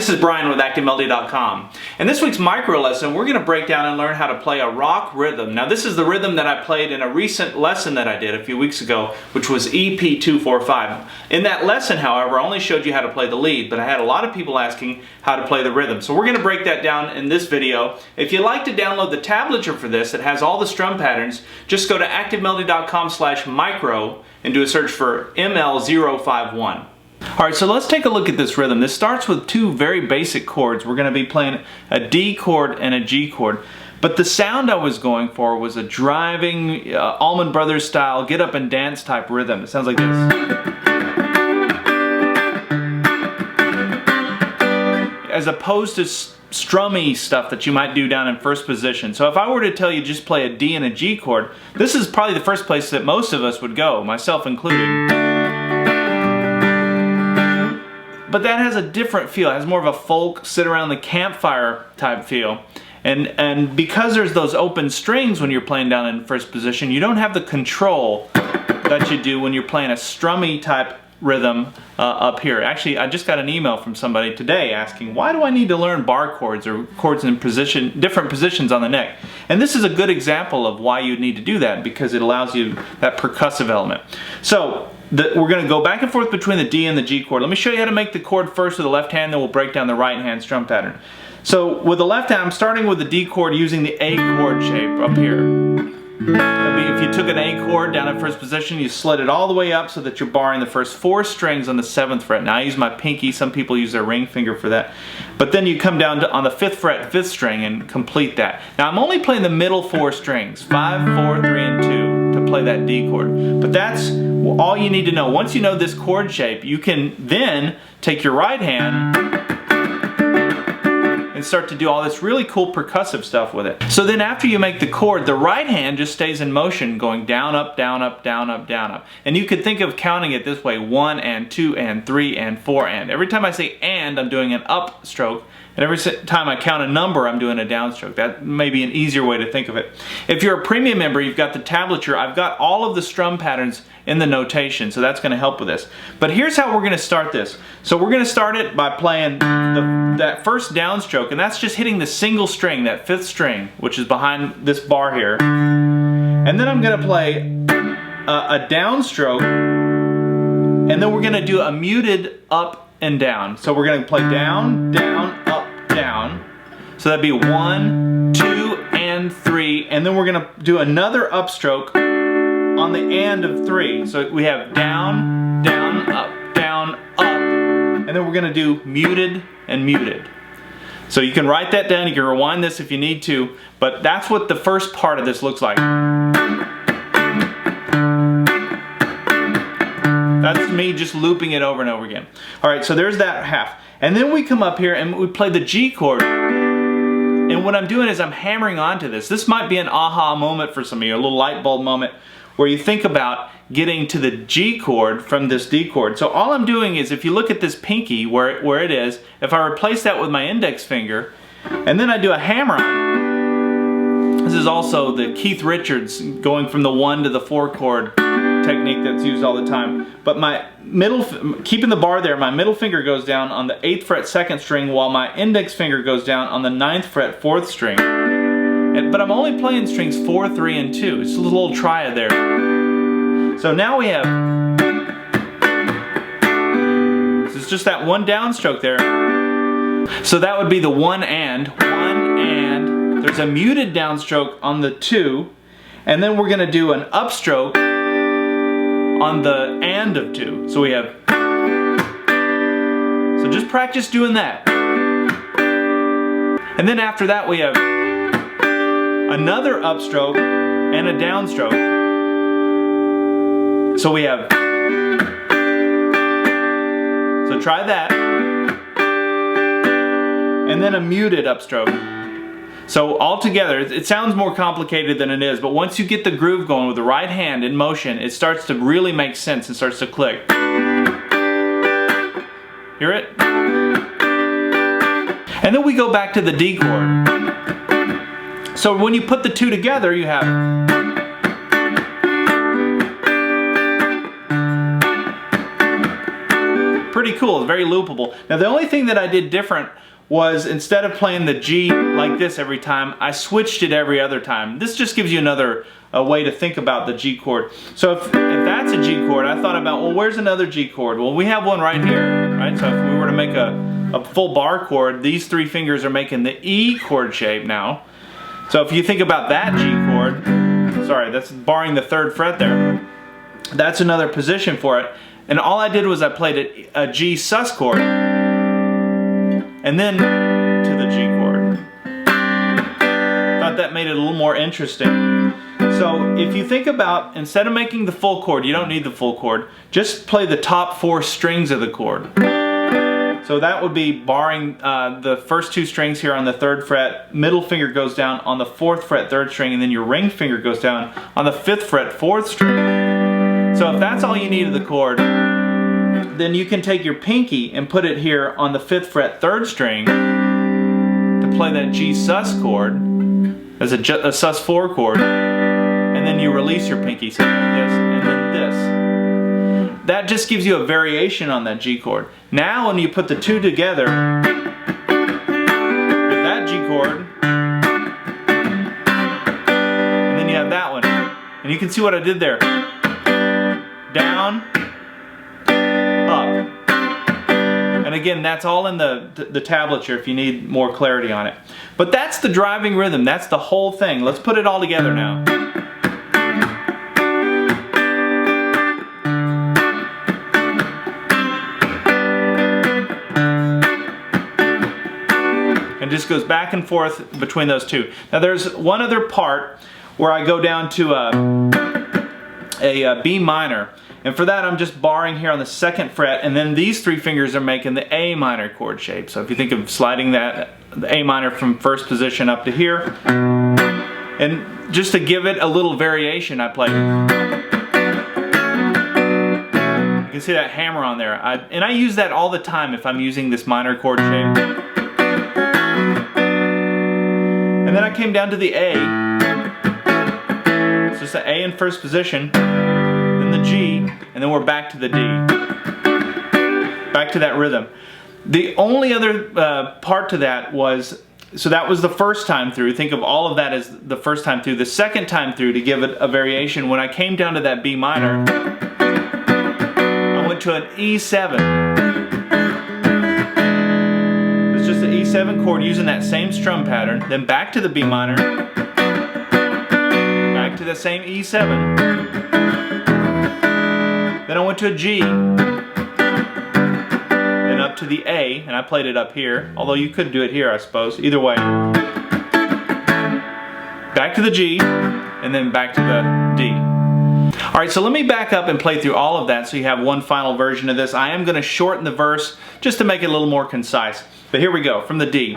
this is Brian with ActiveMelody.com. In this week's micro lesson, we're going to break down and learn how to play a rock rhythm. Now this is the rhythm that I played in a recent lesson that I did a few weeks ago, which was EP245. In that lesson, however, I only showed you how to play the lead, but I had a lot of people asking how to play the rhythm. So we're going to break that down in this video. If you'd like to download the tablature for this, it has all the strum patterns, just go to ActiveMelody.com/micro and do a search for ML051. Alright, so let's take a look at this rhythm. This starts with two very basic chords. We're going to be playing a D chord and a G chord. But the sound I was going for was a driving, Allman Brothers style, get up and dance type rhythm. It sounds like this. As opposed to strummy stuff that you might do down in first position. So if I were to tell you just play a D and a G chord, this is probably the first place that most of us would go, myself included. But that has a different feel. It has more of a folk, sit around the campfire type feel. And because there's those open strings when you're playing down in first position, you don't have the control that you do when you're playing a strummy type rhythm up here. Actually, I just got an email from somebody today asking, why do I need to learn bar chords or chords in different positions on the neck? And this is a good example of why you need to do that, because it allows you that percussive element. So we're going to go back and forth between the D and the G chord. Let me show you how to make the chord first with the left hand, then we'll break down the right hand strum pattern. So with the left hand, I'm starting with the D chord using the A chord shape up here. If you took an A chord down in first position, you slid it all the way up so that you're barring the first 4 strings on the 7th fret. Now I use my pinky, some people use their ring finger for that. But then you come down on the 5th fret, 5th string, and complete that. Now I'm only playing the middle 4 strings, 5, 4, 3, and 2, to play that D chord. But that's all you need to know. Once you know this chord shape, you can then take your right hand and start to do all this really cool percussive stuff with it. So then after you make the chord, the right hand just stays in motion, going down, up, down, up, down, up, down, up. And you could think of counting it this way: 1 and 2 and 3 and 4 and. Every time I say and, I'm doing an up stroke. And every time I count a number, I'm doing a downstroke. That may be an easier way to think of it. If you're a premium member, you've got the tablature. I've got all of the strum patterns in the notation, so that's going to help with this. But here's how we're going to start this. So we're going to start it by playing that first downstroke, and that's just hitting the single string, that 5th string, which is behind this bar here. And then I'm going to play a downstroke, and then we're going to do a muted up and down. So we're going to play down, down, up, down. So that'd be 1, 2, and 3, and then we're going to do another upstroke on the and of 3. So we have down, down, up, and then we're going to do muted and muted. So you can write that down, you can rewind this if you need to, but that's what the first part of this looks like. That's me just looping it over and over again. Alright, so there's that half. And then we come up here and we play the G chord. And what I'm doing is I'm hammering onto this. This might be an aha moment for some of you, a little light bulb moment, where you think about getting to the G chord from this D chord. So all I'm doing is, if you look at this pinky where it is, if I replace that with my index finger, and then I do a hammer on, this is also the Keith Richards going from the 1 to the 4 chord technique that's used all the time. But my keeping the bar there, my middle finger goes down on the 8th fret 2nd string, while my index finger goes down on the 9th fret 4th string. But I'm only playing strings 4, 3, and 2. It's a little triad there. So now we have, so it's just that one downstroke there. So that would be the 1 and. There's a muted downstroke on the 2, and then we're going to do an upstroke on the and of 2. So we have, so just practice doing that. And then after that we have another upstroke and a downstroke. So we have, so try that. And then a muted upstroke. So all together, it sounds more complicated than it is, but once you get the groove going with the right hand in motion, it starts to really make sense and starts to click. Hear it? And then we go back to the D chord. So when you put the two together, you have pretty cool. It's very loopable. Now the only thing that I did different was instead of playing the G like this every time, I switched it every other time. This just gives you another way to think about the G chord. So if that's a G chord, I thought about, well, where's another G chord? Well, we have one right here, right? So if we were to make a full bar chord, these three fingers are making the E chord shape now. So if you think about that G chord, sorry, that's barring the 3rd fret there, that's another position for it. And all I did was I played a G sus chord, and then to the G chord. Thought that made it a little more interesting. So if you think about, instead of making the full chord, you don't need the full chord, just play the top 4 strings of the chord. So that would be barring the first 2 strings here on the 3rd fret, middle finger goes down on the 4th fret 3rd string, and then your ring finger goes down on the 5th fret 4th string. So if that's all you need of the chord, then you can take your pinky and put it here on the 5th fret 3rd string to play that G sus chord as a sus 4 chord, and then you release your pinky, so like this, and then this. That just gives you a variation on that G chord. Now when you put the 2 together, with that G chord, and then you have that one, and you can see what I did there. Down, up. And again, that's all in the tablature if you need more clarity on it. But that's the driving rhythm, that's the whole thing. Let's put it all together now. And just goes back and forth between those 2. Now there's one other part where I go down to a B minor. And for that I'm just barring here on the 2nd fret, and then these 3 fingers are making the A minor chord shape. So if you think of sliding the A minor from 1st position up to here, and just to give it a little variation, I play. You can see that hammer on there. And I use that all the time if I'm using this minor chord shape. And then I came down to the A. It's just the A in 1st position, then the G, and then we're back to the D. Back to that rhythm. The only other part to that was, so that was the first time through. Think of all of that as the first time through. The second time through, to give it a variation, when I came down to that B minor, I went to an E7. It's just an E7 chord using that same strum pattern, then back to the B minor, back to the same E7. Then I went to a G, then up to the A, and I played it up here, although you could do it here I suppose, either way. Back to the G, and then back to the D. Alright, so let me back up and play through all of that so you have one final version of this. I am going to shorten the verse just to make it a little more concise. But here we go, from the D.